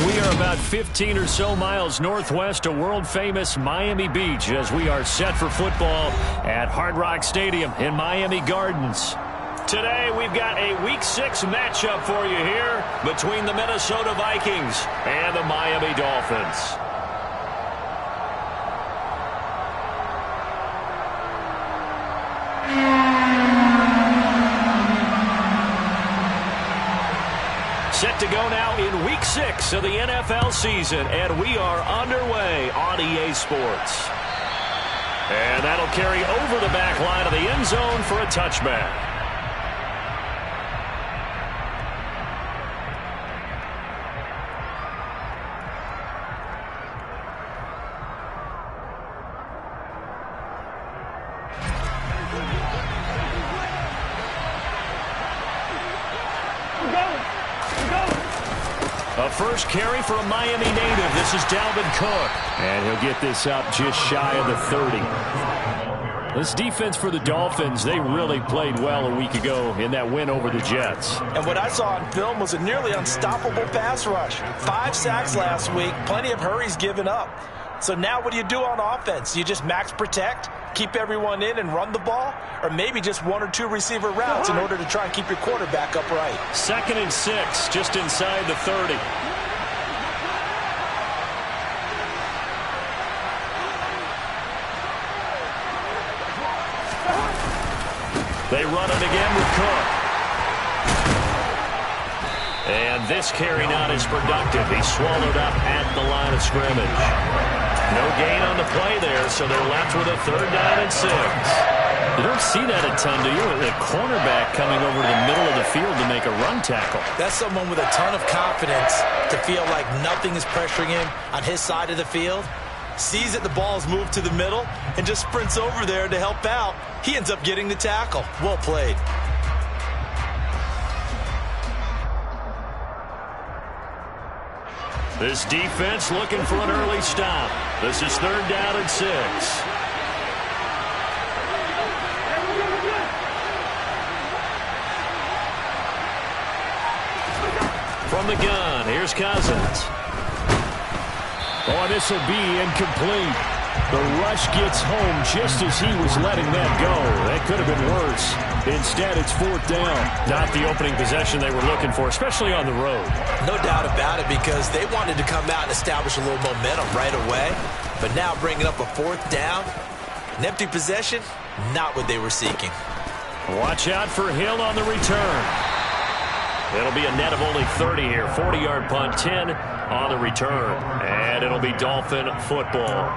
We are about 15 or so miles northwest of world-famous Miami Beach as we are set for football at Hard Rock Stadium in Miami Gardens. Today, we've got a Week 6 matchup for you here between the Minnesota Vikings and the Miami Dolphins. Set to go now in Week 6 of the NFL season, and we are underway on EA Sports. And that'll carry over the back line of the end zone for a touchback. A first carry for a Miami native. This is Dalvin Cook. And he'll get this up just shy of the 30. This defense for the Dolphins, they really played well a week ago in that win over the Jets. And what I saw on film was a nearly unstoppable pass rush. 5 sacks last week, plenty of hurries given up. So now what do you do on offense? You just max protect, keep everyone in and run the ball? Or maybe just 1 or 2 receiver routes in order to try and keep your quarterback upright? 2nd and 6, just inside the 30. They run it again with Cook. And this carry not as productive. He's swallowed up at the line of scrimmage. No gain on the play there, so they're left with a 3rd down and 6. You don't see that a ton, do you? A cornerback coming over to the middle of the field to make a run tackle. That's someone with a ton of confidence to feel like nothing is pressuring him on his side of the field. Sees that the ball is moved to the middle and just sprints over there to help out. He ends up getting the tackle. Well played. This defense looking for an early stop. This is 3rd down and 6. From the gun, here's Cousins. Oh, this will be incomplete. The rush gets home just as he was letting that go. That could have been worse. Instead, it's 4th down. Not the opening possession they were looking for, especially on the road. No doubt about it, because they wanted to come out and establish a little momentum right away. But now bringing up a 4th down, an empty possession, not what they were seeking. Watch out for Hill on the return. It'll be a net of only 30 here. 40-yard punt, 10 on the return. And it'll be Dolphin football.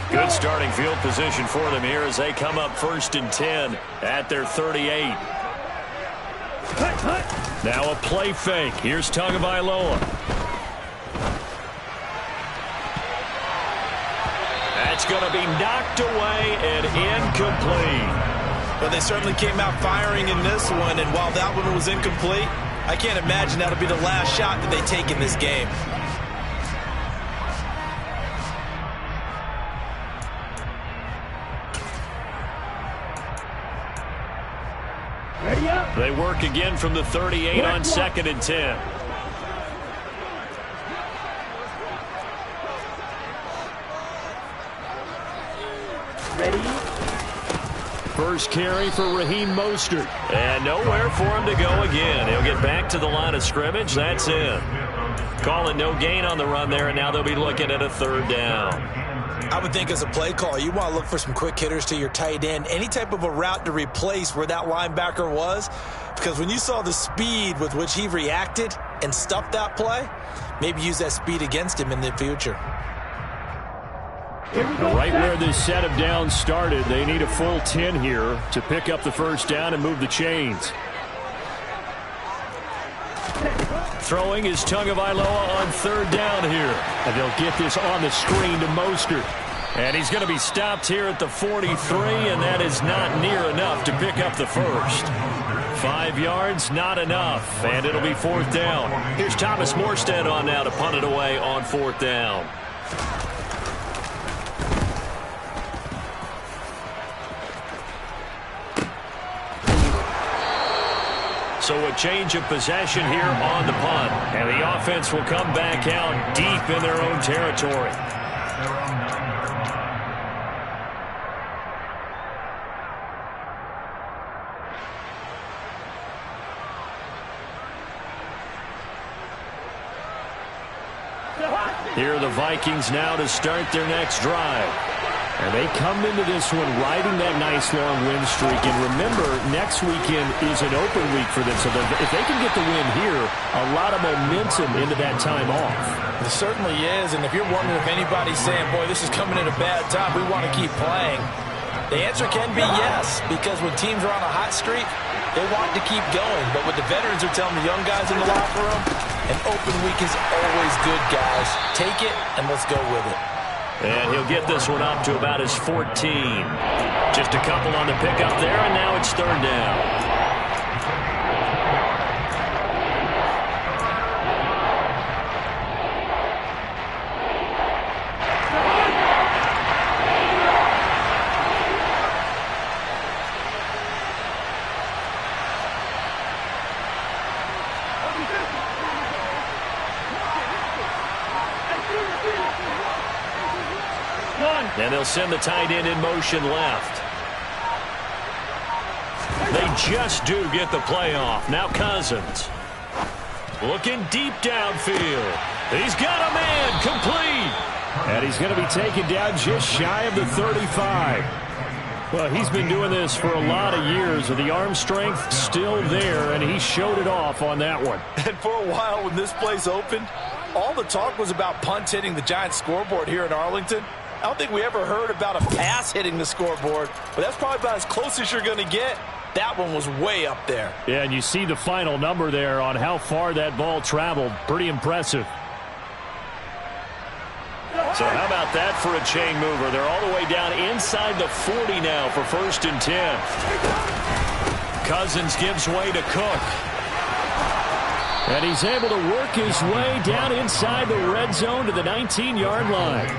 Good starting field position for them here as they come up 1st and 10 at their 38. Now a play fake. Here's Tagovailoa. That's going to be knocked away and incomplete. Well, they certainly came out firing in this one, and while that one was incomplete, I can't imagine that'll be the last shot that they take in this game. They work again from the 38 on 2nd and 10. Ready? First carry for Raheem Mostert. And nowhere for him to go again. He'll get back to the line of scrimmage. That's it. Calling no gain on the run there, and now they'll be looking at a 3rd down. I would think as a play call, you want to look for some quick hitters to your tight end, any type of a route to replace where that linebacker was, because when you saw the speed with which he reacted and stuffed that play, maybe use that speed against him in the future. Right where this set of downs started, they need a full 10 here to pick up the 1st down and move the chains. Throwing is Tagovailoa on 3rd down here. And they'll get this on the screen to Mostert. And he's going to be stopped here at the 43, and that is not near enough to pick up the 1st. 5 yards, not enough, and it'll be 4th down. Here's Thomas Morstead on now to punt it away on 4th down. So a change of possession here on the punt. And the offense will come back out deep in their own territory. Here are the Vikings now to start their next drive. And they come into this one riding that nice long win streak. And remember, next weekend is an open week for them. So if they can get the win here, a lot of momentum into that time off. It certainly is. And if you're wondering if anybody's saying, boy, this is coming at a bad time, we want to keep playing, the answer can be yes. Because when teams are on a hot streak, they want to keep going. But what the veterans are telling the young guys in the locker room, an open week is always good, guys. Take it and let's go with it. And he'll get this one up to about his 14. Just a couple on the pickup there, and now it's 3rd down. And they'll send the tight end in motion left. They just do get the play off. Now Cousins. Looking deep downfield. He's got a man complete. And he's going to be taken down just shy of the 35. Well, he's been doing this for a lot of years, and the arm strength still there, and he showed it off on that one. And for a while when this place opened, all the talk was about punts hitting the Giants scoreboard here in Arlington. I don't think we ever heard about a pass hitting the scoreboard, but that's probably about as close as you're going to get. That one was way up there. Yeah, and you see the final number there on how far that ball traveled. Pretty impressive. So how about that for a chain mover? They're all the way down inside the 40 now for 1st and 10. Cousins gives way to Cook. And he's able to work his way down inside the red zone to the 19-yard line.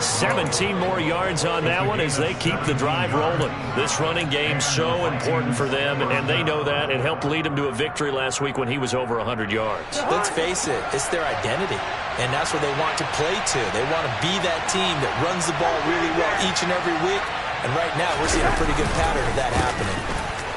17 more yards on that one as they keep the drive rolling. This running game so important for them, and they know that. It helped lead them to a victory last week when he was over 100 yards. Let's face it, it's their identity, and that's what they want to play to. They want to be that team that runs the ball really well each and every week, and right now we're seeing a pretty good pattern of that happening.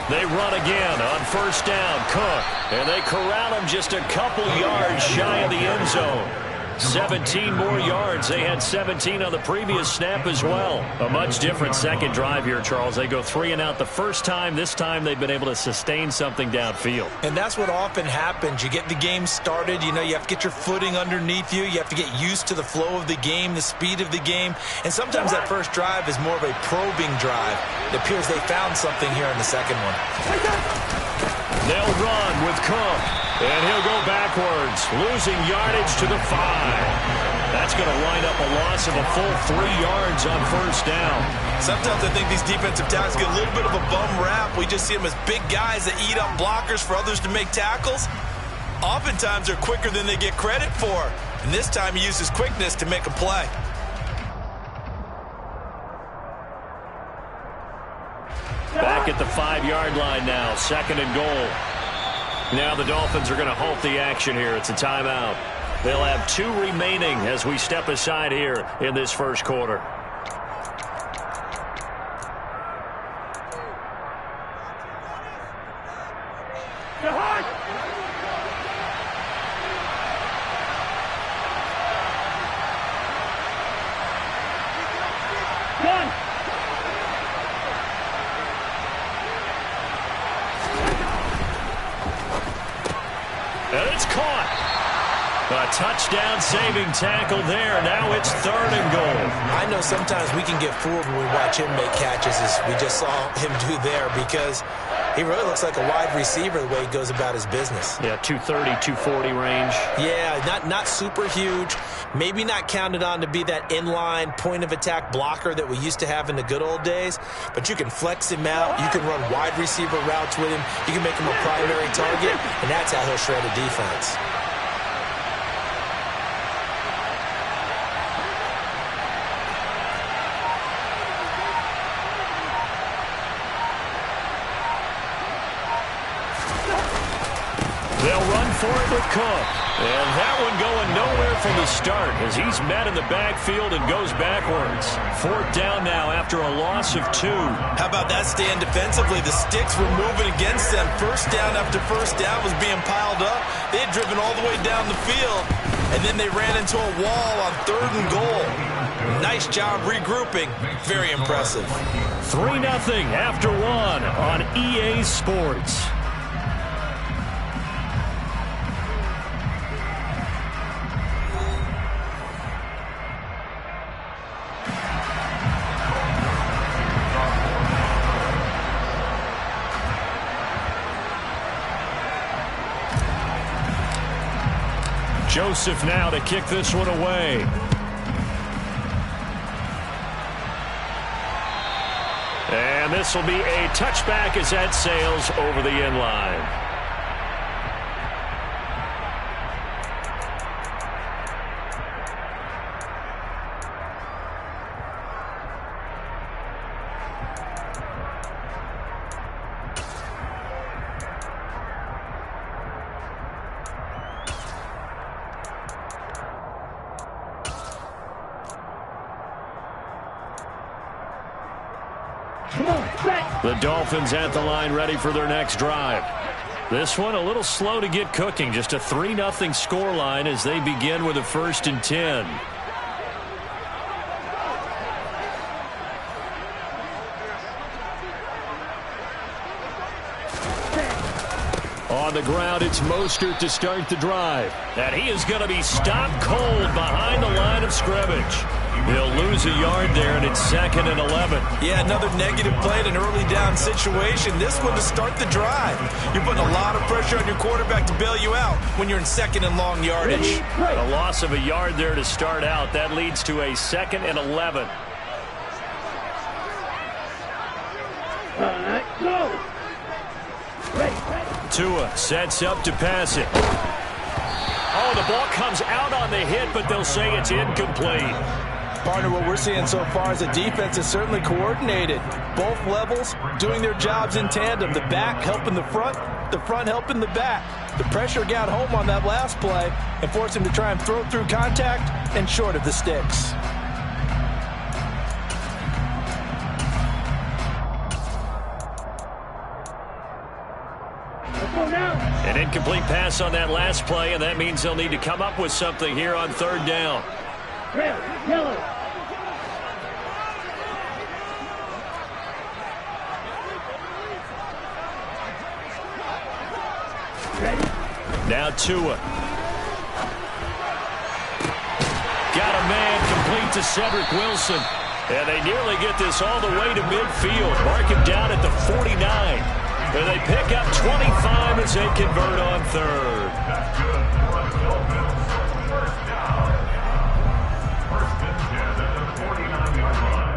They run again on 1st down. Cook, and they corral him just a couple yards shy of the end zone. 17 more yards. They had 17 on the previous snap as well. A much different second drive here, Charles. They go 3 and out the first time. This time they've been able to sustain something downfield. And that's what often happens. You get the game started. You know, you have to get your footing underneath you. You have to get used to the flow of the game, the speed of the game. And sometimes that first drive is more of a probing drive. It appears they found something here in the second one. They'll run with Cook, and he'll go backwards, losing yardage to the 5. That's going to wind up a loss of a full 3 yards on 1st down. Sometimes I think these defensive tackles get a little bit of a bum rap. We just see them as big guys that eat up blockers for others to make tackles. Oftentimes they're quicker than they get credit for. And this time he used his quickness to make a play. Back at the 5-yard line now, 2nd and goal. Now the Dolphins are going to halt the action here. It's a timeout. They'll have 2 remaining as we step aside here in this first quarter. And it's caught. A touchdown-saving tackle there. Now it's 3rd and goal. I know sometimes we can get fooled when we watch him make catches, as we just saw him do there, because He really looks like a wide receiver the way he goes about his business. Yeah, 230, 240 range. Yeah, not super huge. Maybe not counted on to be that inline point-of-attack blocker that we used to have in the good old days, but you can flex him out. You can run wide receiver routes with him. You can make him a primary target, and that's how he'll shred a defense. They'll run for it with Cook. And that one going nowhere from the start as he's met in the backfield and goes backwards. 4th down now after a loss of 2. How about that stand defensively? The sticks were moving against them. First down after first down was being piled up. They had driven all the way down the field, and then they ran into a wall on 3rd and goal. Nice job regrouping. Very impressive. 3-0 after 1 on EA Sports. Joseph now to kick this one away. And this will be a touchback as that sails over the end line. The Dolphins at the line ready for their next drive. This one a little slow to get cooking. Just a 3-0 scoreline as they begin with a 1st and 10. On the ground, it's Mostert to start the drive. And he is going to be stopped cold behind the line of scrimmage. He'll lose a yard there, and it's 2nd and 11. Yeah, another negative play in an early down situation. This one to start the drive. You're putting a lot of pressure on your quarterback to bail you out when you're in 2nd and long yardage. A loss of a yard there to start out. That leads to a 2nd and 11. Go! Tua sets up to pass it. Oh, the ball comes out on the hit, but they'll say it's incomplete. Partner, what we're seeing so far is the defense is certainly coordinated. Both levels doing their jobs in tandem. The back helping the front helping the back. The pressure got home on that last play and forced him to try and throw through contact and short of the sticks. An incomplete pass on that last play, and that means they'll need to come up with something here on 3rd down. Yellow. Now Tua. Got a man complete to Cedric Wilson. And they nearly get this all the way to midfield. Mark him down at the 49. And they pick up 25 as they convert on 3rd. That's good. First down. 1st and 10 at the 49-yard line.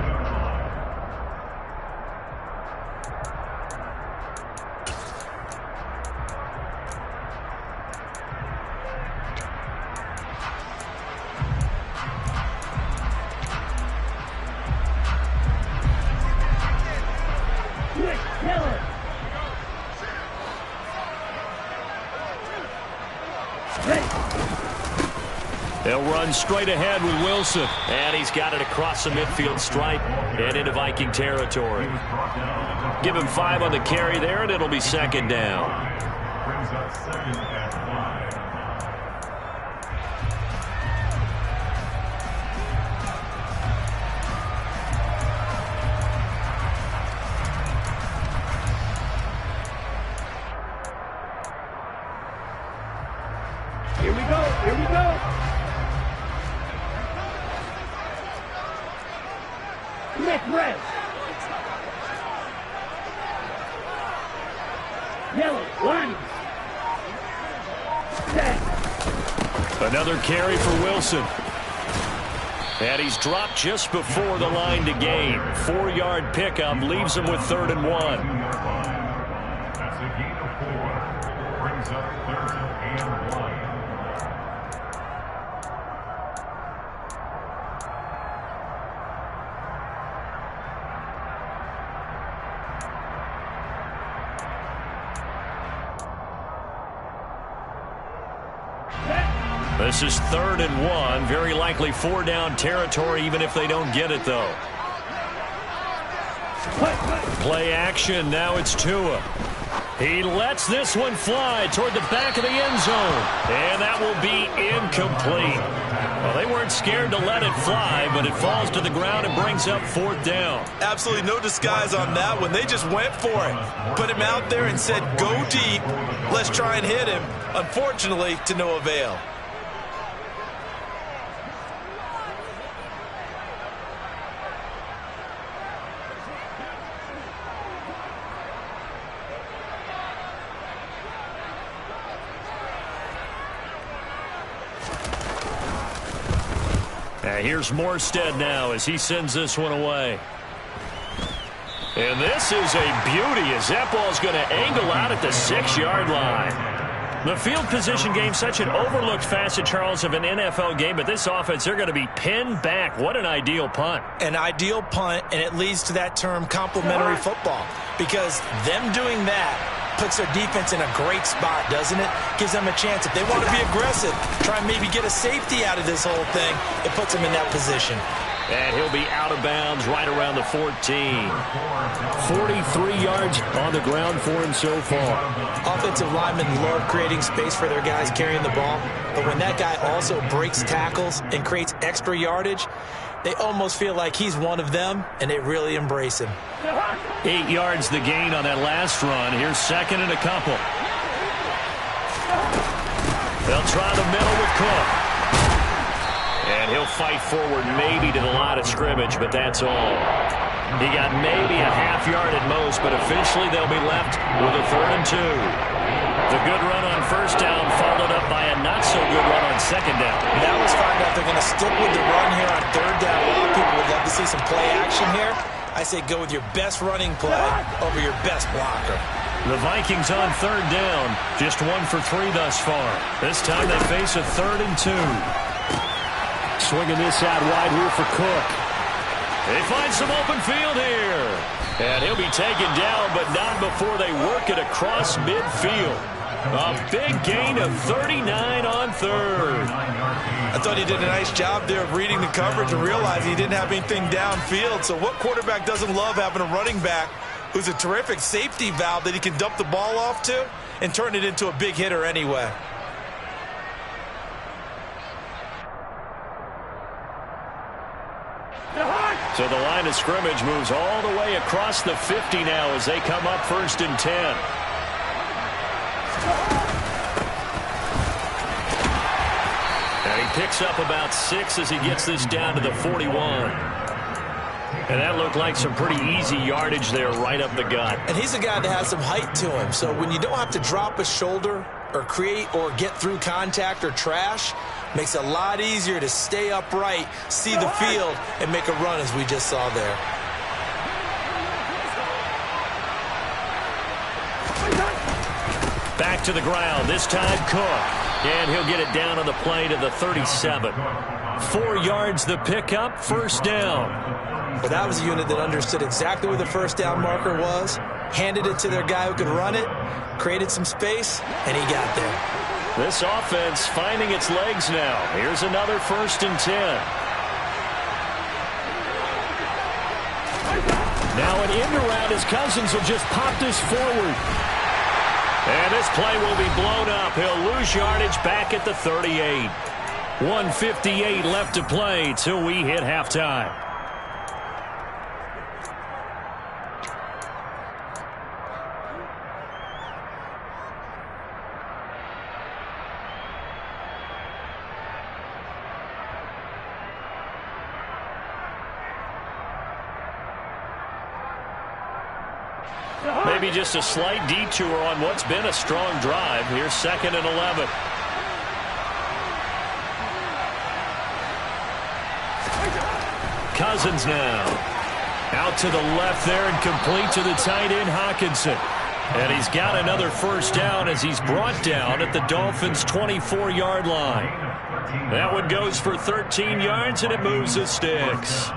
They'll run straight ahead with Wilson. And he's got it across the midfield stripe and into Viking territory. Give him 5 on the carry there, and it'll be 2nd down. Brings up 2nd and 5. Here we go. Next rest. Yellow, one. Set. Another carry for Wilson. And he's dropped just before the line to gain. 4-yard pickup leaves him with 3rd and 1. That's a gain of 4. Brings up 3rd and 1. This is 3rd and 1. Very likely 4-down territory, even if they don't get it, though. Play action. Now it's Tua. He lets this one fly toward the back of the end zone. And that will be incomplete. Well, they weren't scared to let it fly, but it falls to the ground and brings up 4th down. Absolutely no disguise on that one. They just went for it. Put him out there and said, go deep. Let's try and hit him. Unfortunately, to no avail. Here's Morstead now as he sends this one away. And this is a beauty as that ball's going to angle out at the 6-yard line. The field position game, such an overlooked facet, Charles, of an NFL game, but this offense, they're going to be pinned back. What an ideal punt. An ideal punt, and it leads to that term complementary football, because them doing that puts their defense in a great spot, doesn't it? Gives them a chance. If they want to be aggressive, try and maybe get a safety out of this whole thing, it puts them in that position. And he'll be out of bounds right around the 14. 43 yards on the ground for him so far. Offensive linemen love creating space for their guys carrying the ball, but when that guy also breaks tackles and creates extra yardage, they almost feel like he's one of them, and they really embrace him. 8 yards the gain on that last run. Here's 2nd and a couple. They'll try the middle with Cook. And he'll fight forward maybe to the line of scrimmage, but that's all. He got maybe a half yard at most, but officially they'll be left with a 3rd and 2. The good run on 1st down followed up by a not-so-good run on 2nd down. Now let's find out if they're going to stick with the run here on 3rd down. A lot of people would love to see some play action here. I say go with your best running play over your best blocker. The Vikings on 3rd down. Just 1 for 3 thus far. This time they face a 3rd and 2. Swinging this out wide here for Cook. They find some open field here. And he'll be taken down, but not before they work it across midfield. A big gain of 39 on 3rd. I thought he did a nice job there of reading the coverage and realizing he didn't have anything downfield. So what quarterback doesn't love having a running back who's a terrific safety valve that he can dump the ball off to and turn it into a big hitter anyway? So the line of scrimmage moves all the way across the 50 now as they come up 1st and 10. And he picks up about 6 as he gets this down to the 41. And that looked like some pretty easy yardage there right up the gut. And he's a guy that has some height to him. So when you don't have to drop a shoulder or create or get through contact or trash, makes it a lot easier to stay upright, see the field, and make a run as we just saw there. Back to the ground, this time Cook. And he'll get it down on the play to the 37. 4 yards the pickup, 1st down. But that was a unit that understood exactly where the 1st down marker was, handed it to their guy who could run it, created some space, and he got there. This offense finding its legs now. Here's another 1st and 10. Now an end around as Cousins will just pop this forward. And this play will be blown up. He'll lose yardage back at the 38. 1:58 left to play till we hit halftime. Maybe just a slight detour on what's been a strong drive. Here's 2nd and 11. Cousins now. Out to the left there and complete to the tight end, Hawkinson. And he's got another first down as he's brought down at the Dolphins' 24-yard line. That one goes for 13 yards, and it moves the sticks.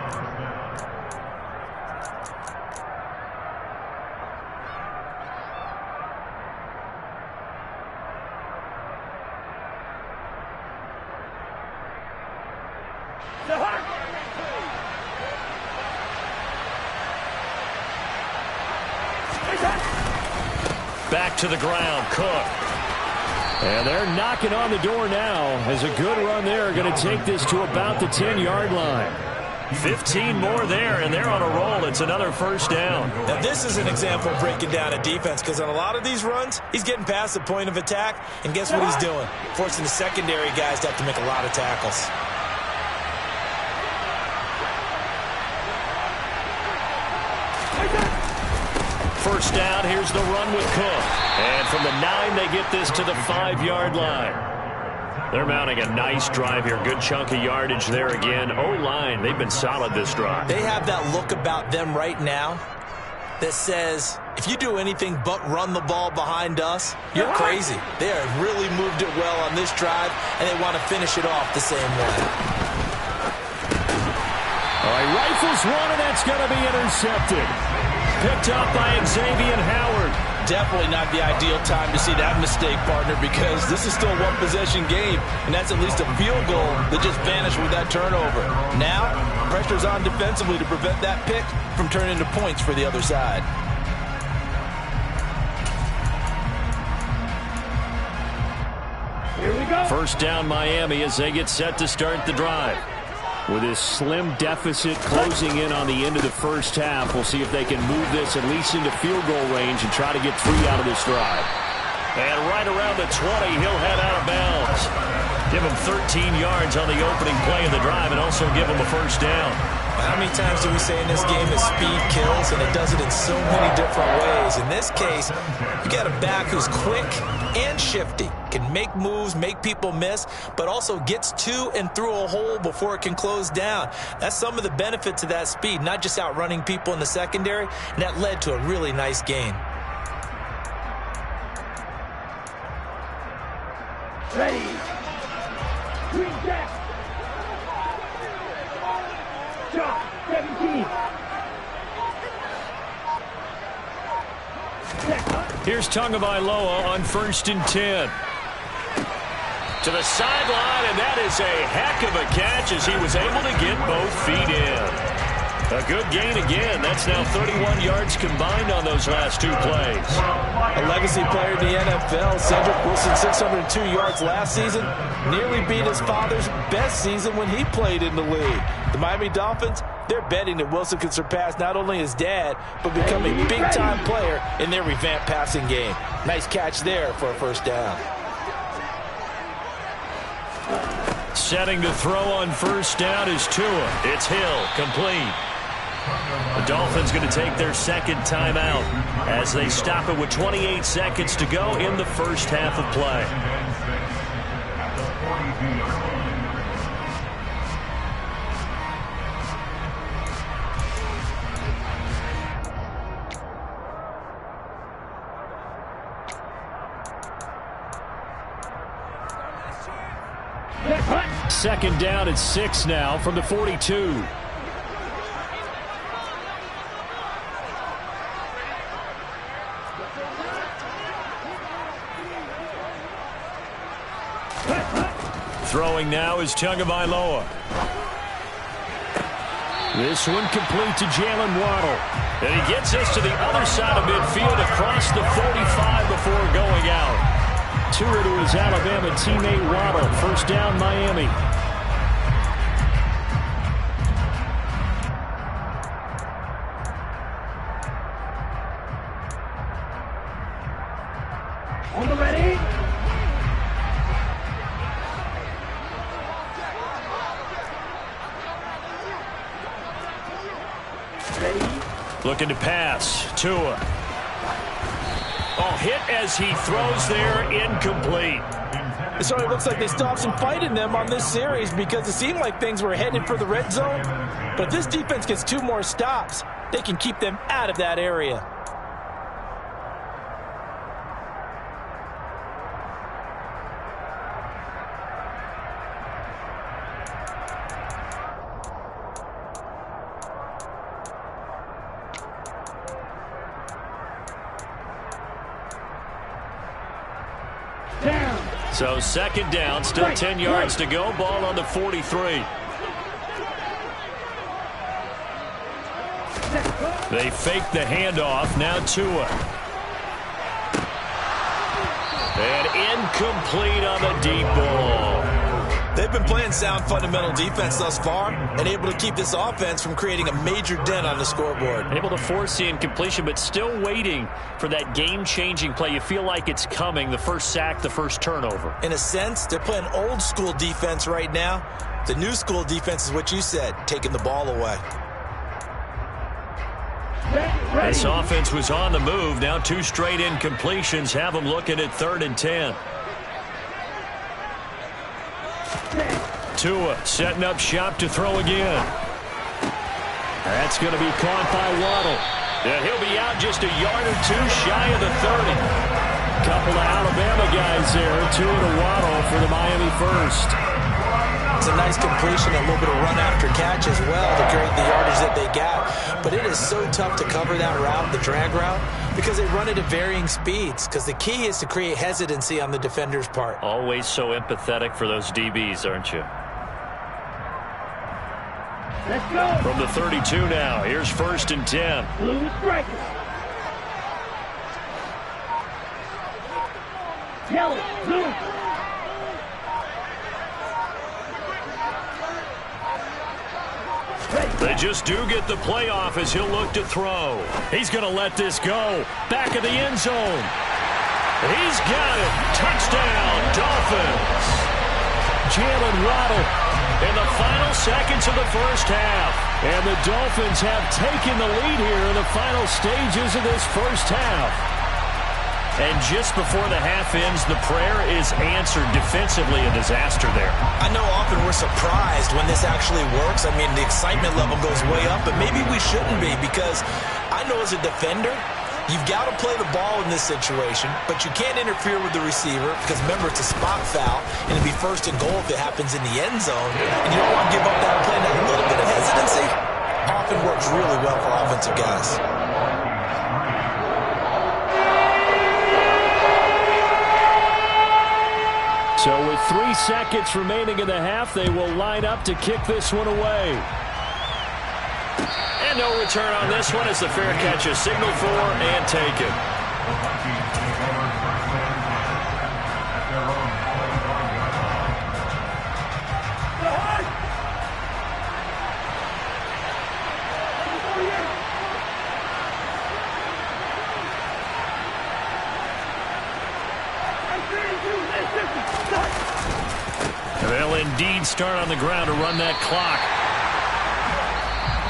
Back to the ground, Cook. And they're knocking on the door now as a good run there. Going to take this to about the 10-yard line. 15 more there, and they're on a roll. It's another first down. Now, this is an example of breaking down a defense because on a lot of these runs, he's getting past the point of attack, and guess what he's doing? Forcing the secondary guys to have to make a lot of tackles. First down, here's the run with Cook. And from the 9, they get this to the 5-yard line. They're mounting a nice drive here. Good chunk of yardage there again. O-line, they've been solid this drive. They have that look about them right now that says, if you do anything but run the ball behind us, you're crazy. They have really moved it well on this drive, and they want to finish it off the same way. All right, rifles one, and that's going to be intercepted. Picked up by Xavier Howard. Definitely not the ideal time to see that mistake, partner, because this is still a one-possession game, and that's at least a field goal that just vanished with that turnover. Now, pressure's on defensively to prevent that pick from turning into points for the other side. Here we go. First down, Miami, as they get set to start the drive. With this slim deficit closing in on the end of the first half, we'll see if they can move this at least into field goal range and try to get 3 out of this drive. And right around the 20, he'll head out of bounds. Give him 13 yards on the opening play of the drive and also give him a first down. How many times do we say in this game that speed kills, and it does it in so many different ways? In this case, you got a back who's quick and shifty, can make moves, make people miss, but also gets to and through a hole before it can close down. That's some of the benefits of that speed, not just outrunning people in the secondary, and that led to a really nice gain. Ready. Green jack. Shot. 17. Here's Tagovailoa on 1st and 10. To the sideline, and that is a heck of a catch as he was able to get both feet in. A good gain again. That's now 31 yards combined on those last 2 plays. A legacy player in the NFL, Cedric Wilson, 602 yards last season, nearly beat his father's best season when he played in the league. The Miami Dolphins, they're betting that Wilson can surpass not only his dad, but become a big-time player in their revamped passing game. Nice catch there for a first down. Setting to throw on first down is Tua. It's Hill, complete. The Dolphins going to take their 2nd timeout as they stop it with 28 seconds to go in the first half of play. Second down at 6 now from the 42. Throwing now is Tagovailoa. This one complete to Jalen Waddle. And he gets us to the other side of midfield across the 45 before going out. Tua to his Alabama teammate Waddle. First down, Miami. On the ready. Looking to pass. Tua. Oh, hit as he throws there, incomplete. It sort of looks like they still have some fight in them on this series because it seemed like things were headed for the red zone. But if this defense gets 2 more stops, they can keep them out of that area. So 2nd down, still 10 yards to go. Ball on the 43. They fake the handoff. Now Tua. And incomplete on the deep ball. They've been playing sound fundamental defense thus far and able to keep this offense from creating a major dent on the scoreboard. Able to force the incompletion, but still waiting for that game-changing play. You feel like it's coming, the first sack, the first turnover. In a sense, they're playing old-school defense right now. The new-school defense is what you said, taking the ball away. This offense was on the move. Now 2 straight incompletions have them looking at 3rd and 10. Tua setting up shop to throw again. That's going to be caught by Waddle. And he'll be out just a yard or 2 shy of the 30. Couple of Alabama guys there. Tua to Waddle for the Miami first. It's a nice completion, a little bit of run after catch as well to create the yardage that they got. But it is so tough to cover that route, the drag route, because they run it at varying speeds. Because the key is to create hesitancy on the defender's part. Always so empathetic for those DBs, aren't you? Let's go. From the 32 now, here's 1st and 10. Blue strikers. Yellow, blue. They just do get the playoff as he'll look to throw. He's going to let this go. Back of the end zone. He's got it. Touchdown, Dolphins. Jalen Waddle in the final seconds of the first half. And the Dolphins have taken the lead here in the final stages of this first half. And just before the half ends, the prayer is answered. Defensively, a disaster there. I know often we're surprised when this actually works. I mean, the excitement level goes way up, but maybe we shouldn't be because I know as a defender, you've got to play the ball in this situation, but you can't interfere with the receiver because, remember, it's a spot foul, and it'd be 1st and goal if it happens in the end zone, and you don't want to give up that play. Now, a little bit of hesitancy often works really well for offensive guys. So with 3 seconds remaining in the half, they will line up to kick this one away. And no return on this one as the fair catch is signaled for and taken. They'll indeed start on the ground to run that clock.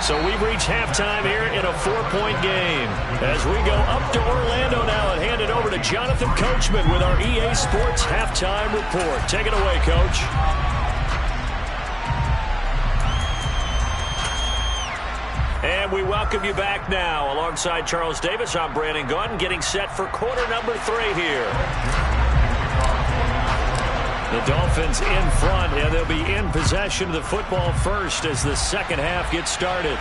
So we've reached halftime here in a 4-point game. As we go up to Orlando now and hand it over to Jonathan Coachman with our EA Sports Halftime Report. Take it away, Coach. And we welcome you back now. Alongside Charles Davis, I'm Brandon Gaudin, getting set for quarter number 3 here. The Dolphins in front, and they'll be in possession of the football first as the second half gets started.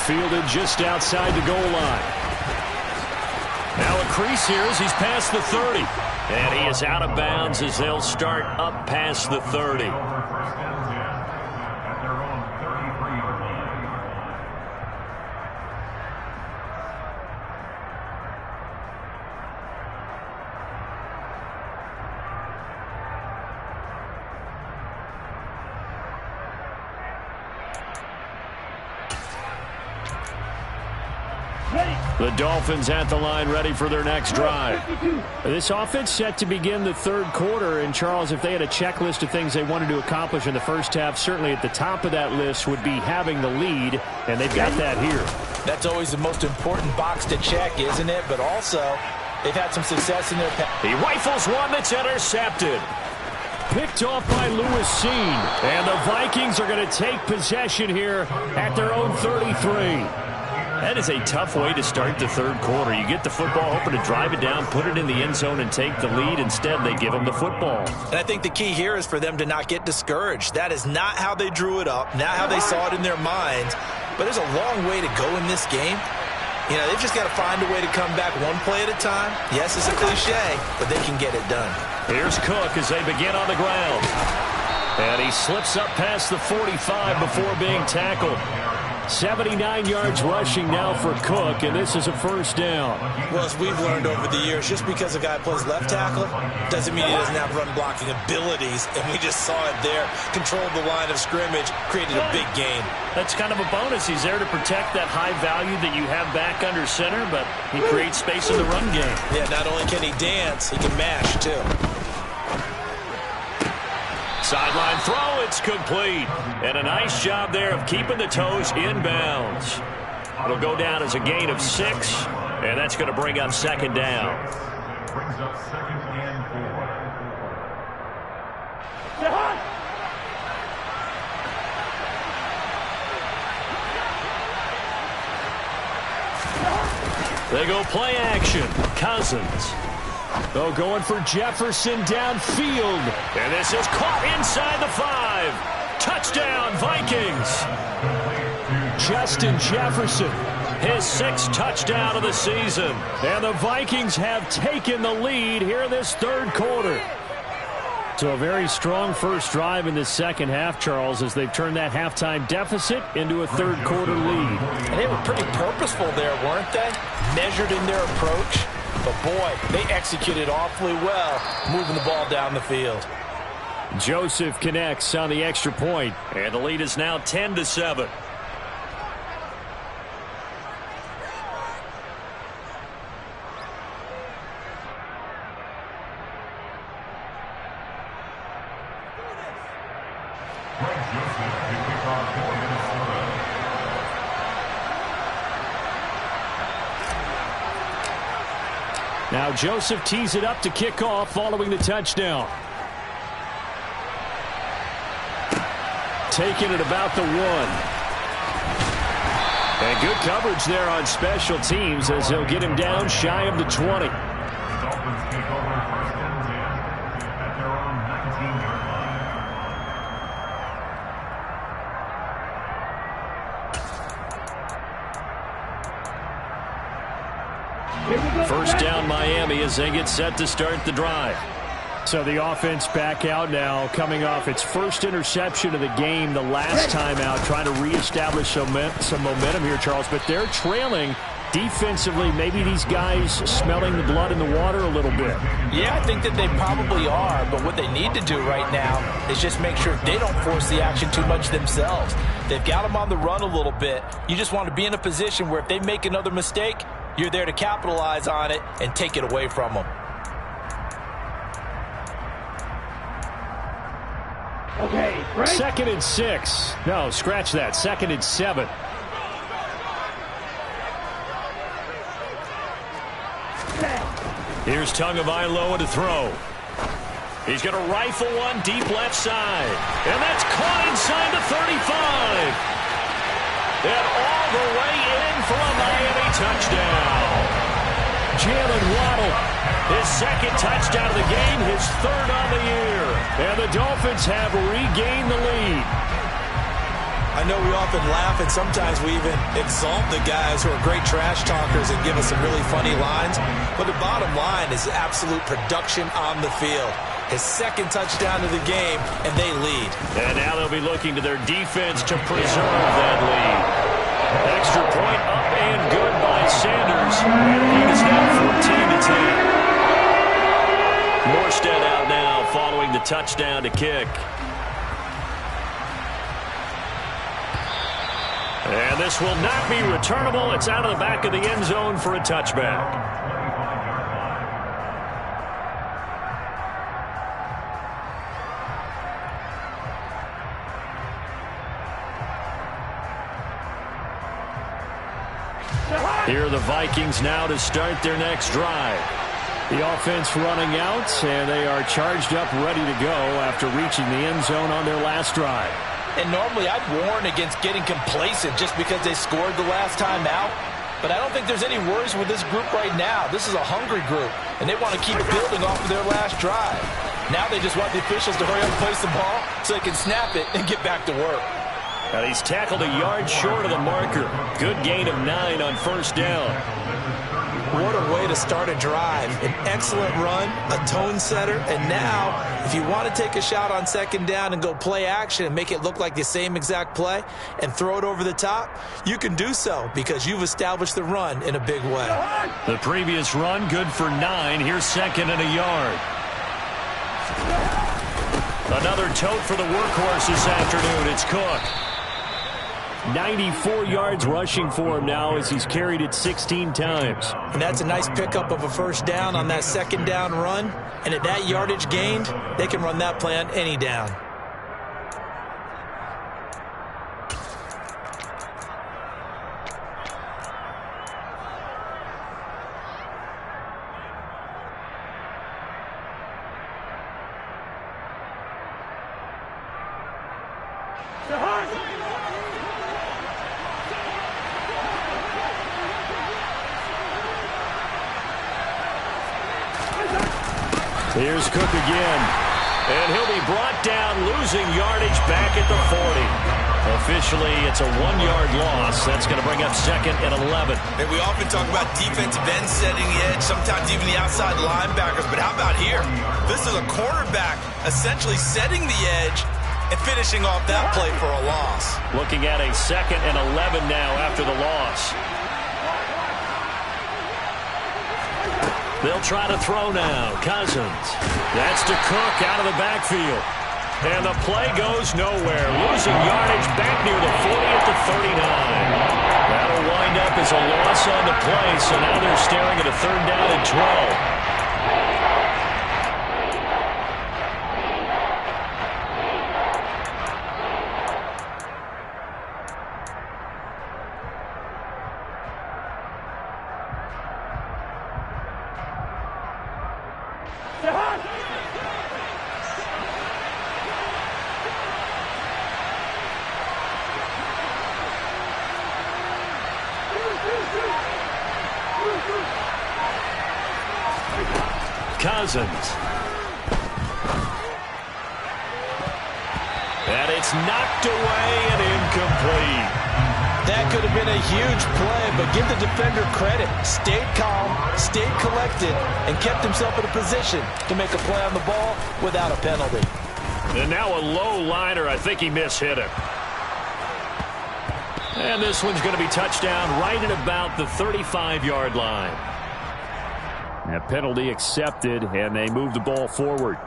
Fielded just outside the goal line. Now a crease here as he's past the 30. And he is out of bounds as they'll start up past the 30. The Dolphins at the line ready for their next drive. This offense set to begin the 3rd quarter. And, Charles, if they had a checklist of things they wanted to accomplish in the first half, certainly at the top of that list would be having the lead, and they've got that here. That's always the most important box to check, isn't it? But also, They've had some success in their past. He rifles one that's intercepted. Picked off by Lewis Seen. And the Vikings are going to take possession here at their own 33. That is a tough way to start the third quarter. You get the football, hoping to drive it down, put it in the end zone, and take the lead. Instead, they give them the football. And I think the key here is for them to not get discouraged. That is not how they drew it up, not how they saw it in their minds. But there's a long way to go in this game. You know, they've just got to find a way to come back one play at a time. Yes, it's a cliche, but they can get it done. Here's Cook as they begin on the ground. And he slips up past the 45 before being tackled. 79 yards rushing now for Cook, and this is a first down. Well, as we've learned over the years, just because a guy plays left tackle doesn't mean he doesn't have run-blocking abilities, and we just saw it there. Controlled the line of scrimmage, created a big gain. That's kind of a bonus. He's there to protect that high value that you have back under center, but he creates space in the run game. Yeah, not only can he dance, he can mash, too. Sideline throw, it's complete. And a nice job there of keeping the toes inbounds. It'll go down as a gain of 6, and that's going to bring up second down. Brings up second and 4. They go play action. Cousins. Oh, going for Jefferson downfield. And this is caught inside the 5. Touchdown, Vikings. Justin Jefferson, his 6th touchdown of the season. And the Vikings have taken the lead here in this third quarter. So a very strong first drive in the second half, Charles, as they've turned that halftime deficit into a third quarter lead. And they were pretty purposeful there, weren't they? Measured in their approach. But, boy, they executed awfully well, moving the ball down the field. Joseph connects on the extra point, and the lead is now 10-7. Now Joseph tees it up to kick off following the touchdown. Taking it about the 1. And good coverage there on special teams as they'll get him down shy of the 20. Dolphins take over first and 10 at their own 19-yard line. First down Miami as they get set to start the drive. So the offense back out now, coming off its first interception of the game the last time out, trying to reestablish some momentum here, Charles. But they're trailing defensively. Maybe these guys smelling the blood in the water a little bit. Yeah, I think that they probably are. But what they need to do right now is just make sure they don't force the action too much themselves. They've got them on the run a little bit. You just want to be in a position where if they make another mistake, you're there to capitalize on it and take it away from them. Okay, right. 2nd and 6. No, scratch that. 2nd and 7. Here's Tagovailoa to throw. He's going to rifle one deep left side. And that's caught inside the 35. And all the way in for a Miami touchdown. Jalen Waddle, his 2nd touchdown of the game, his 3rd on the year. And the Dolphins have regained the lead. I know we often laugh and sometimes we even exalt the guys who are great trash talkers and give us some really funny lines. But the bottom line is absolute production on the field. His 2nd touchdown of the game, and they lead. And now they'll be looking to their defense to preserve that lead. Extra point up and good by Sanders. And the lead is now 14-10. Morstead out now following the touchdown to kick. And this will not be returnable. It's out of the back of the end zone for a touchback. Here are the Vikings now to start their next drive. The offense running out, and they are charged up, ready to go after reaching the end zone on their last drive. And normally I'd warn against getting complacent just because they scored the last time out. But I don't think there's any worries with this group right now. This is a hungry group, and they want to keep building off of their last drive. Now they just want the officials to hurry up and place the ball so they can snap it and get back to work. And he's tackled a yard short of the marker. Good gain of 9 on first down. What a way to start a drive. An excellent run, a tone setter, and now if you want to take a shot on second down and go play action and make it look like the same exact play and throw it over the top, you can do so because you've established the run in a big way. The previous run, good for 9. Here's second and a yard. Another tote for the workhorse this afternoon. It's Cook. 94 yards rushing for him now as he's carried it 16 times. And that's a nice pickup of a first down on that second down run. And at that yardage gained, they can run that play on any down. Here's Cook again. And he'll be brought down, losing yardage back at the 40. Officially, it's a 1-yard loss. That's going to bring up second and 11. And we often talk about defensive ends setting the edge, sometimes even the outside linebackers. But how about here? This is a cornerback essentially setting the edge and finishing off that play for a loss. Looking at a second and 11 now after the loss. They'll try to throw now. Cousins. That's to Cook out of the backfield. And the play goes nowhere. Losing yardage back near the 40 at the 39. That'll wind up as a loss on the play, so now they're staring at a third down and 12. Cousins. And it's knocked away and incomplete. That could have been a huge play, but give the defender credit. Stayed calm, stayed collected, and kept himself in a position to make a play on the ball without a penalty. And now a low liner. I think he mishit it. And this one's going to be touchdown right at about the 35-yard line. That penalty accepted, and they move the ball forward.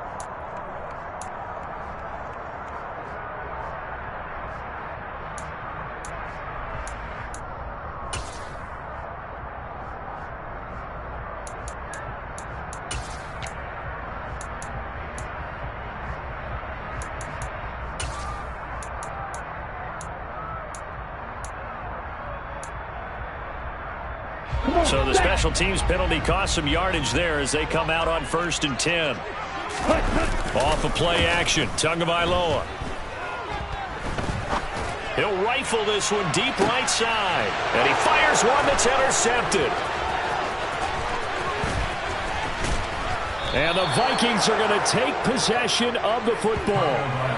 So the special teams penalty cost some yardage there as they come out on 1st and 10. Off of play action, Tagovailoa. He'll rifle this one deep right side. And he fires one that's intercepted. And the Vikings are going to take possession of the football.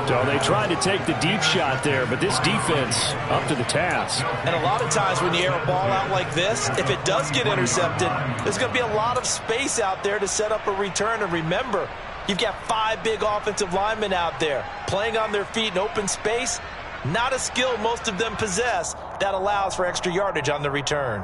So they tried to take the deep shot there, but this defense up to the task. And a lot of times when you air a ball out like this, if it does get intercepted, there's going to be a lot of space out there to set up a return. And remember, you've got 5 big offensive linemen out there playing on their feet in open space. Not a skill most of them possess that allows for extra yardage on the return.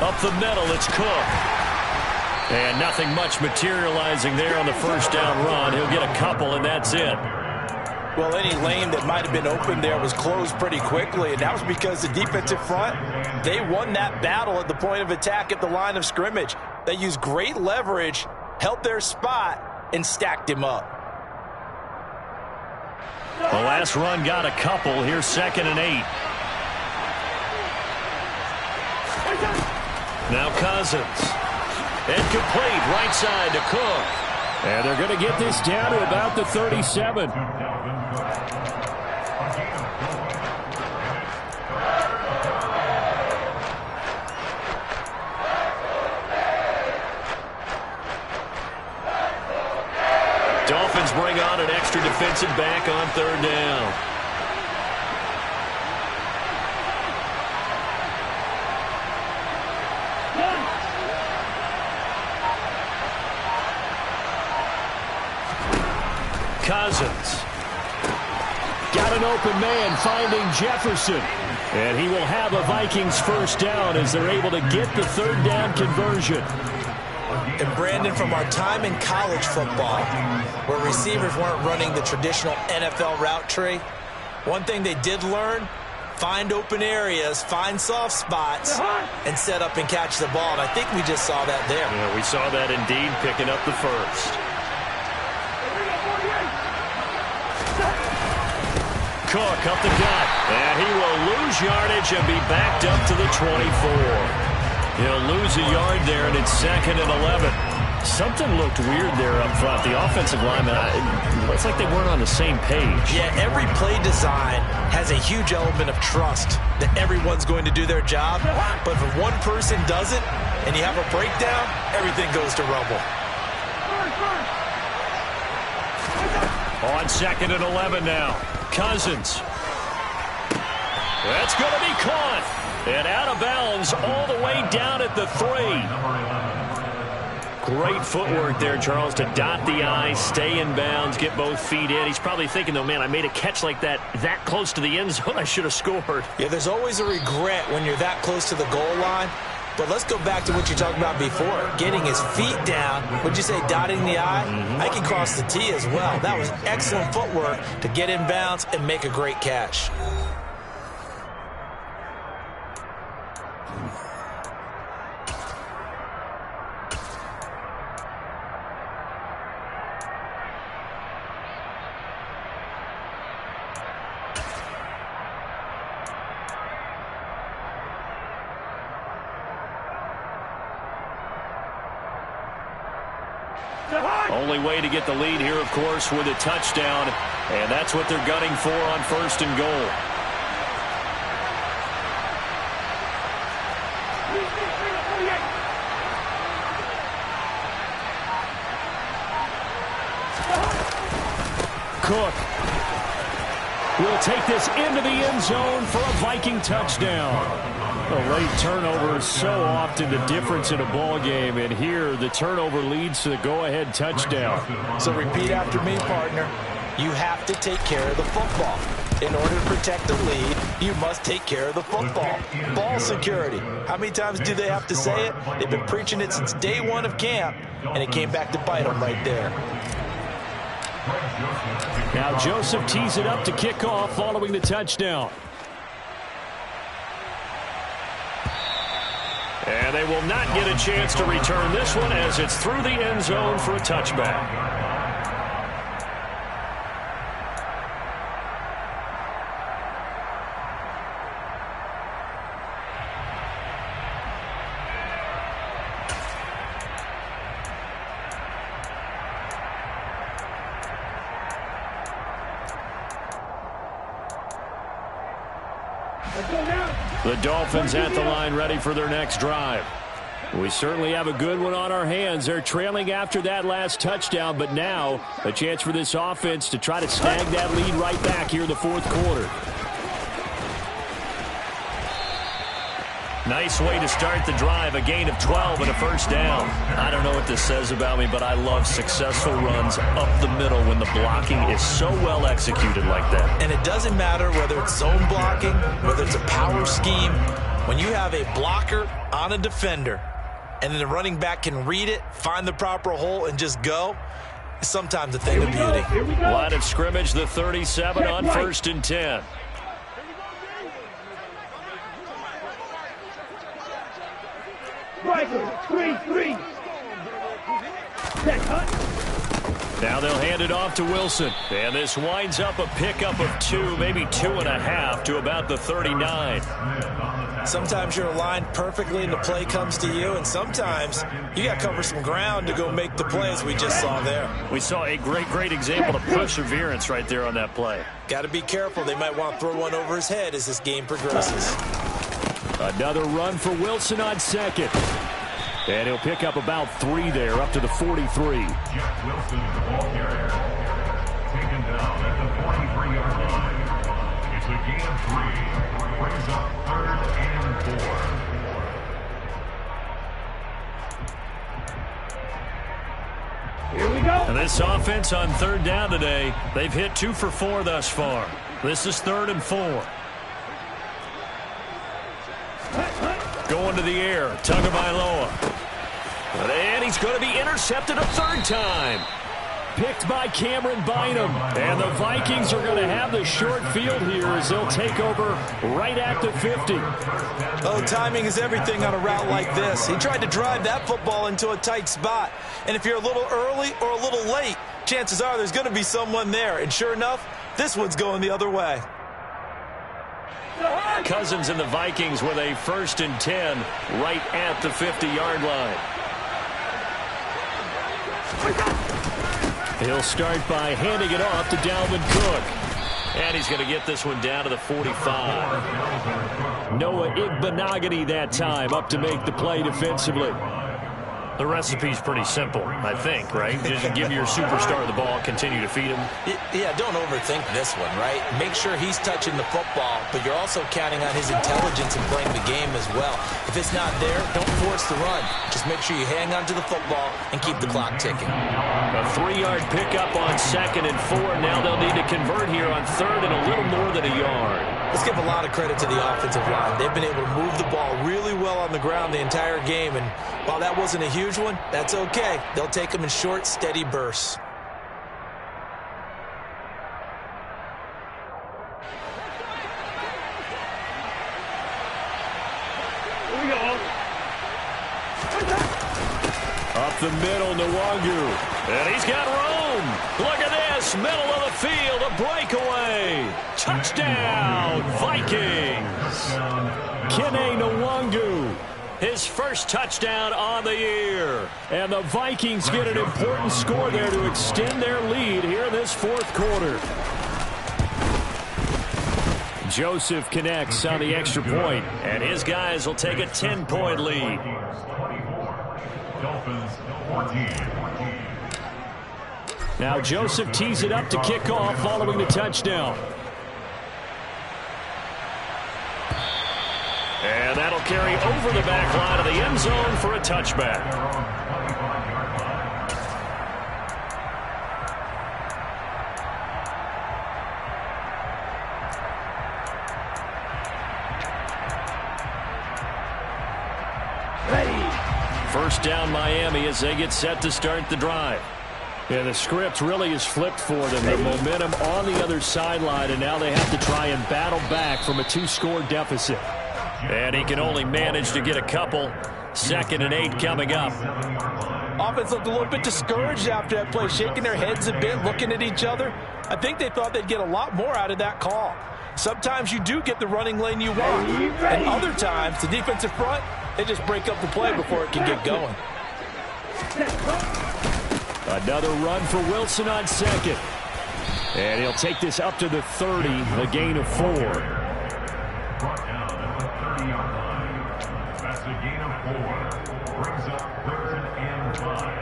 Up the middle, it's Cook. And nothing much materializing there on the first down run. He'll get a couple, and that's it. Well, any lane that might have been open there was closed pretty quickly, and that was because the defensive front, they won that battle at the point of attack at the line of scrimmage. They used great leverage, held their spot, and stacked him up. The last run got a couple. Here's 2nd and 8. Now Cousins. Incomplete. Right side to Cook. And they're going to get this down to about the 37. Dolphins bring on an extra defensive back on 3rd down. Cousins. Got an open man finding Jefferson. And he will have a Vikings first down as they're able to get the 3rd down conversion. And Brandon, from our time in college football, where receivers weren't running the traditional NFL route tree, one thing they did learn, find open areas, find soft spots, and set up and catch the ball. And I think we just saw that there. Yeah, we saw that indeed, picking up the first. Cook up the gut, and he will lose yardage and be backed up to the 24. He'll lose a yard there, and it's 2nd and 11. Something looked weird there up front. The offensive linemen, it's like they weren't on the same page. Yeah, every play design has a huge element of trust that everyone's going to do their job. But if one person doesn't and you have a breakdown, everything goes to rubble. On 2nd and 11 now. Cousins. That's going to be caught. And out of bounds all the way down at the 3. Great footwork there, Charles, to dot the I, stay in bounds, get both feet in. He's probably thinking, though, man, I made a catch like that close to the end zone. I should have scored. Yeah, there's always a regret when you're that close to the goal line. But let's go back to what you talked about before. Getting his feet down. Would you say dotting the I? I can cross the T as well. That was excellent footwork to get in bounds and make a great catch. Only way to get the lead here, of course, with a touchdown. And that's what they're gunning for on 1st and goal. Cook will take this into the end zone for a Viking touchdown. A late turnover is so often the difference in a ball game, and here the turnover leads to the go-ahead touchdown. So repeat after me, partner. You have to take care of the football. In order to protect the lead, you must take care of the football. Ball security. How many times do they have to say it? They've been preaching it since day one of camp, and it came back to bite them right there. Now Joseph tees it up to kick off following the touchdown. And they will not get a chance to return this one as it's through the end zone for a touchback. The Dolphins at the line, ready for their next drive. We certainly have a good one on our hands. They're trailing after that last touchdown, but now a chance for this offense to try to snag that lead right back here in the 4th quarter. Nice way to start the drive, a gain of 12 and a first down. I don't know what this says about me, but I love successful runs up the middle when the blocking is so well executed like that. And it doesn't matter whether it's zone blocking, whether it's a power scheme. When you have a blocker on a defender and then the running back can read it, find the proper hole, and just go, is sometimes a thing of beauty. Line of scrimmage, the 37 on 1st and 10. Striker, 3-3. Set, hut. Now they'll hand it off to Wilson. And this winds up a pickup of 2, maybe 2.5 to about the 39. Sometimes you're aligned perfectly and the play comes to you, and sometimes you got to cover some ground to go make the play, as we just saw there. We saw a great example of perseverance right there on that play. Got to be careful. They might want to throw one over his head as this game progresses. Another run for Wilson on 2nd. And he'll pick up about 3 there, up to the 43. Jeff Wilson, the ball carrier, taken down at the 43-yard line. It's a gain of 3. Brings up 3rd and 4. Here we go. And this offense on 3rd down today, they've hit 2 for 4 thus far. This is 3rd and 4. Going to the air, Tagovailoa. And he's going to be intercepted a 3rd time. Picked by Cameron Bynum. And the Vikings are going to have the short field here as they'll take over right at the 50. Oh, timing is everything on a route like this. He tried to drive that football into a tight spot. And if you're a little early or a little late, chances are there's going to be someone there. And sure enough, this one's going the other way. Cousins and the Vikings with a 1st and 10 right at the 50-yard line. He'll start by handing it off to Dalvin Cook. And he's going to get this one down to the 45. Noah Igbenogany that time up to make the play defensively. The recipe's pretty simple, I think, right? Just give your superstar the ball, continue to feed him. Yeah, don't overthink this one, right? Make sure he's touching the football, but you're also counting on his intelligence in playing the game as well. If it's not there, don't force the run. Just make sure you hang on to the football and keep the clock ticking. A 3-yard pickup on 2nd and 4. Now they'll need to convert here on 3rd and a little more than a yard. Let's give a lot of credit to the offensive line. They've been able to move the ball really well on the ground the entire game, and while that wasn't a huge one, that's okay. They'll take them in short, steady bursts. Here we go. Up the middle, Nwangu. And he's got room. Look at this. Middle of the field, a breakaway. Touchdown, Vikings. Kene Nwangu. His first touchdown on the year. And the Vikings get an important score there to extend their lead here in this 4th quarter. Joseph connects on the extra point, and his guys will take a 10-point lead. Now Joseph tees it up to kick off following the touchdown. And that'll carry over the back line of the end zone for a touchback. First down Miami as they get set to start the drive. Yeah, the script really is flipped for them. The momentum on the other sideline, and now they have to try and battle back from a 2-score deficit. And he can only manage to get a couple. 2nd and 8 coming up. Offense looked a little bit discouraged after that play, shaking their heads a bit, looking at each other. I think they thought they'd get a lot more out of that call. Sometimes you do get the running lane you want, and other times the defensive front, they just break up the play before it can get going. Another run for Wilson on 2nd. And he'll take this up to the 30, a gain of 4. Brought down at the 30-yard line. That's a gain of 4. Brings up 3rd and 5.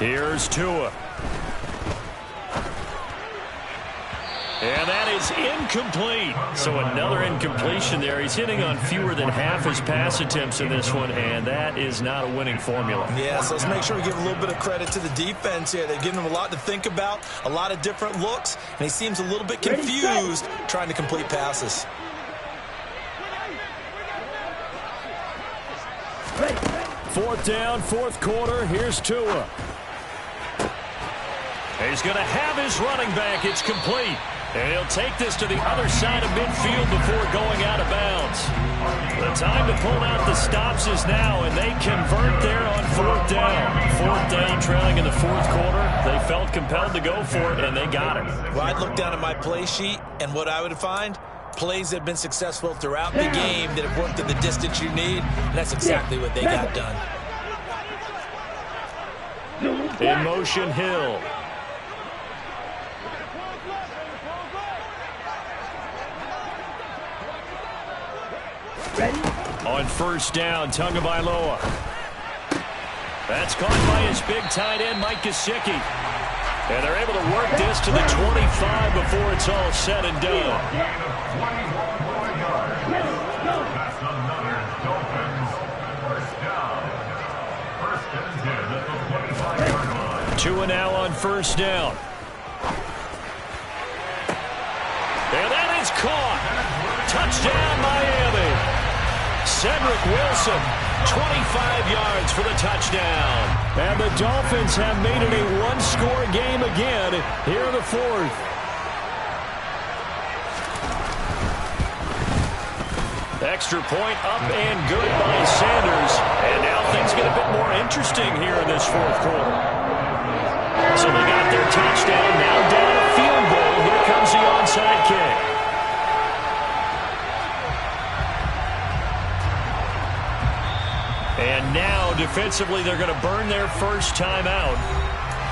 Here's Tua. And that is is incomplete. So another incompletion there. He's hitting on fewer than half his pass attempts in this one, and that is not a winning formula. Yeah, so let's make sure we give a little bit of credit to the defense here. They've given him a lot to think about, a lot of different looks, and he seems a little bit confused trying to complete passes. Fourth down, fourth quarter. Here's Tua. He's going to have his running back. It's complete. And he'll take this to the other side of midfield before going out of bounds. The time to pull out the stops is now, and they convert there on fourth down. Fourth down, trailing in the fourth quarter. They felt compelled to go for it, and they got it. Well, I'd look down at my play sheet, and what I would find, plays that have been successful throughout the game that have worked at the distance you need, and that's exactly what they got done. In motion, Hill. On first down, Tagovailoa. That's caught by his big tight end, Mike Gesicki. And they're able to work this to the 25 before it's all said and done. That's another Dolphins first down. First and 10 at the 25-yard line. Tua now on first down. And that is caught. Touchdown, Miami. Cedric Wilson, 25 yards for the touchdown. And the Dolphins have made it a one-score game again here in the fourth. Extra point up and good by Sanders. And now things get a bit more interesting here in this fourth quarter. So they got their touchdown, now down a field goal. Here comes the onside kick. And now, defensively, they're going to burn their first timeout.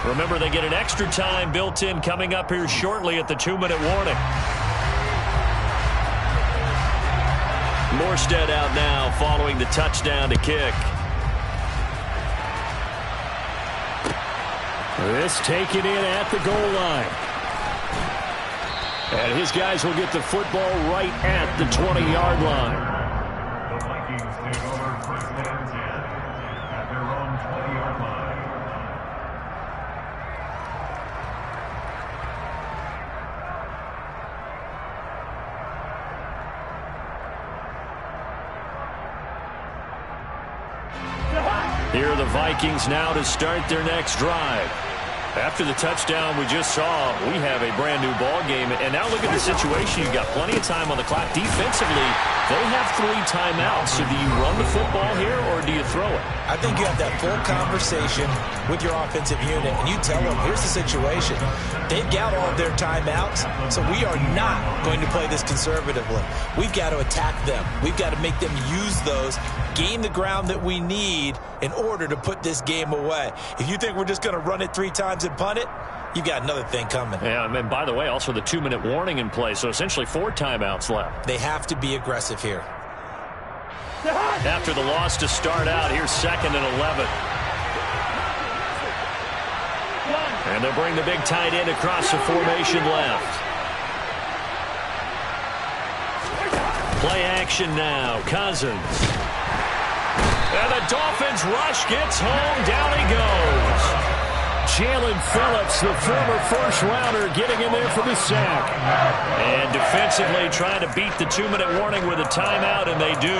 Remember, they get an extra time built in coming up here shortly at the 2-minute warning. Morstead out now following the touchdown to kick. This taken in at the goal line. And his guys will get the football right at the 20-yard line. The Vikings take over first and 10 at their own 20-yard line. Here are the Vikings now to start their next drive. After the touchdown we just saw, we have a brand-new ball game. And now look at the situation. You've got plenty of time on the clock. Defensively, they have 3 timeouts. So do you run the football here or do you throw it? I think you have that full conversation with your offensive unit, and you tell them, here's the situation. They've got all of their timeouts, so we are not going to play this conservatively. We've got to attack them. We've got to make them use those, gain the ground that we need in order to put this game away. If you think we're just going to run it 3 times and punt it, you've got another thing coming. Yeah, and by the way, also the 2-minute warning in play, so essentially 4 timeouts left. They have to be aggressive here. After the loss to start out, here's 2nd and 11. And they'll bring the big tight end across the formation left. Play action now, Cousins. And the Dolphins rush gets home, down he goes. Jalen Phillips, the former first-rounder, getting in there for the sack. And defensively trying to beat the 2-minute warning with a timeout, and they do.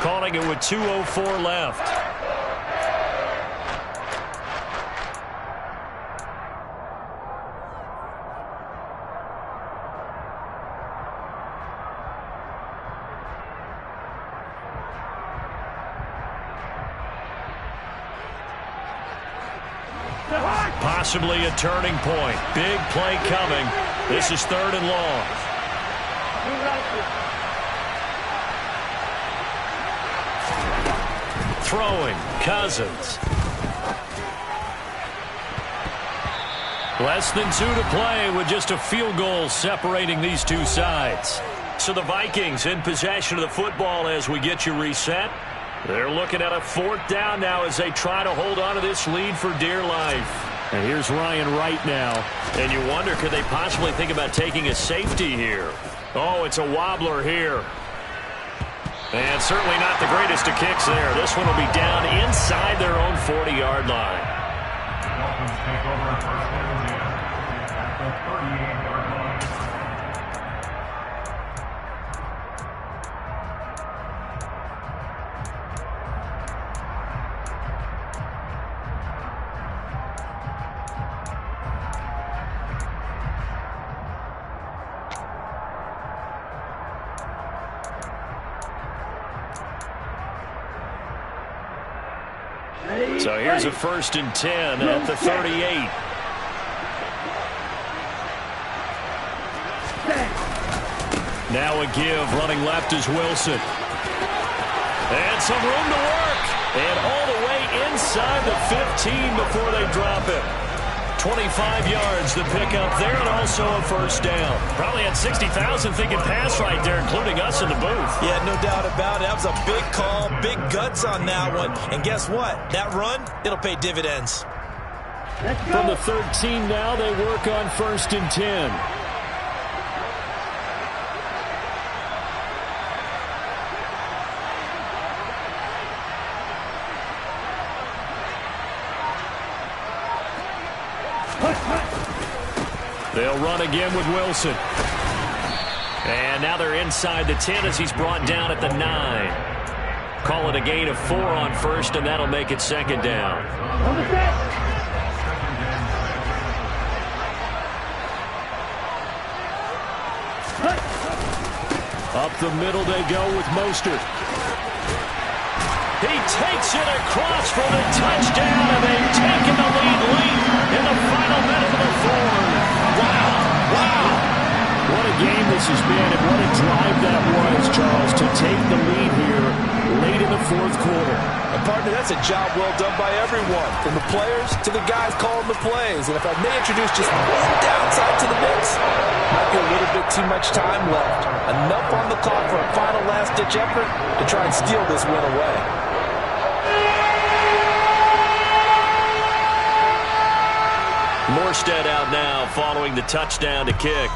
Calling it with 2:04 left. Possibly a turning point. Big play coming. This is 3rd and long. Throwing, Cousins. Less than 2 to play with just a field goal separating these two sides. So the Vikings in possession of the football as we get you reset. They're looking at a 4th down now as they try to hold on to this lead for dear life. And here's Ryan Wright now. And you wonder, could they possibly think about taking a safety here? Oh, it's a wobbler here. And certainly not the greatest of kicks there. This one will be down inside their own 40-yard line. The Dolphins take over first and 10 at the 38-yard line. So here's a 1st and 10 at the 38. Now a give, running left is Wilson. And some room to work. And all the way inside the 15 before they drop it. 25 yards the pickup there, and also a 1st down. Probably had 60,000 thinking pass right there, including us in the booth. Yeah, no doubt about it. That was a big call, big guts on that one. And guess what? That run, it'll pay dividends. From the 13 now, they work on 1st and 10. They'll run again with Wilson. And now they're inside the 10 as he's brought down at the 9. Call it a gain of 4 on 1st, and that'll make it 2nd down. Up the middle they go with Mostert. He takes it across for the touchdown, and they've taken the lead late in the final minute of the 4th. Wow, wow. What a game this has been, and what a drive that was, Charles, to take the lead here late in the 4th quarter. And partner, that's a job well done by everyone, from the players to the guys calling the plays. And if I may introduce just one downside to the mix, might be a little bit too much time left. Enough on the clock for a final last-ditch effort to try and steal this win away. Morstead out now following the touchdown to kick.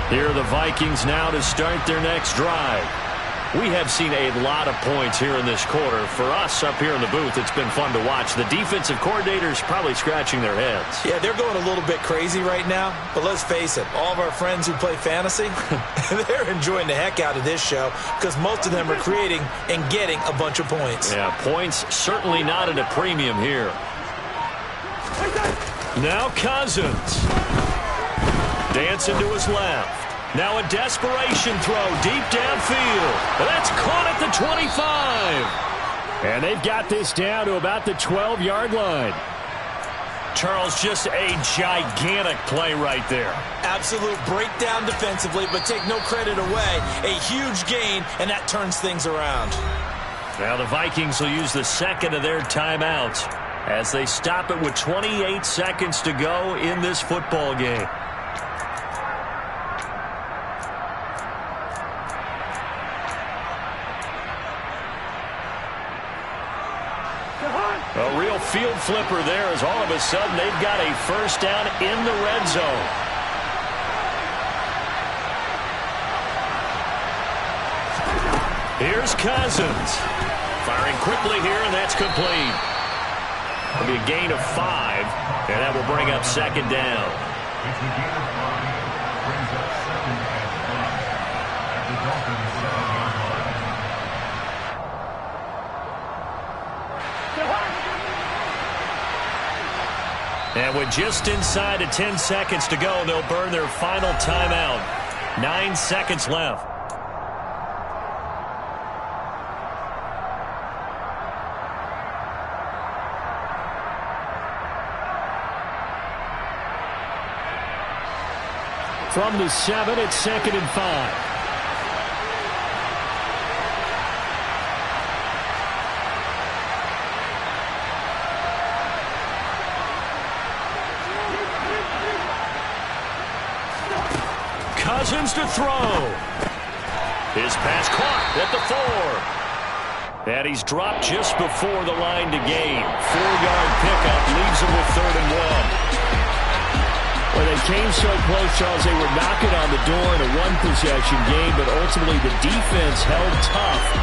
Here are the Vikings now to start their next drive. We have seen a lot of points here in this quarter. For us up here in the booth, it's been fun to watch. The defensive coordinators probably scratching their heads. Yeah, they're going a little bit crazy right now. But let's face it, all of our friends who play fantasy, they're enjoying the heck out of this show because most of them are creating and getting a bunch of points. Yeah, points certainly not at a premium here. Now Cousins. Dancing to his left. Now a desperation throw deep downfield. That's caught at the 25. And they've got this down to about the 12-yard line. Charles, just a gigantic play right there. Absolute breakdown defensively, but take no credit away. A huge gain, and that turns things around. Now the Vikings will use the second of their timeouts as they stop it with 28 seconds to go in this football game. A real field flipper there as all of a sudden they've got a 1st down in the red zone. Here's Cousins. Firing quickly here, and that's complete. It'll be a gain of 5, and that will bring up 2nd down. It's a gain of 5. Brings up 2nd and 5 at the Dolphins' 7-yard line. And with just inside of 10 seconds to go, they'll burn their final timeout. 9 seconds left. From the 7, it's 2nd and 5. Cousins to throw. His pass caught at the 4. And he's dropped just before the line to gain. 4-yard pickup leaves him with 3rd and 1. Well, they came so close, Charles. They were knocking on the door in a one-possession game, but ultimately the defense held tough.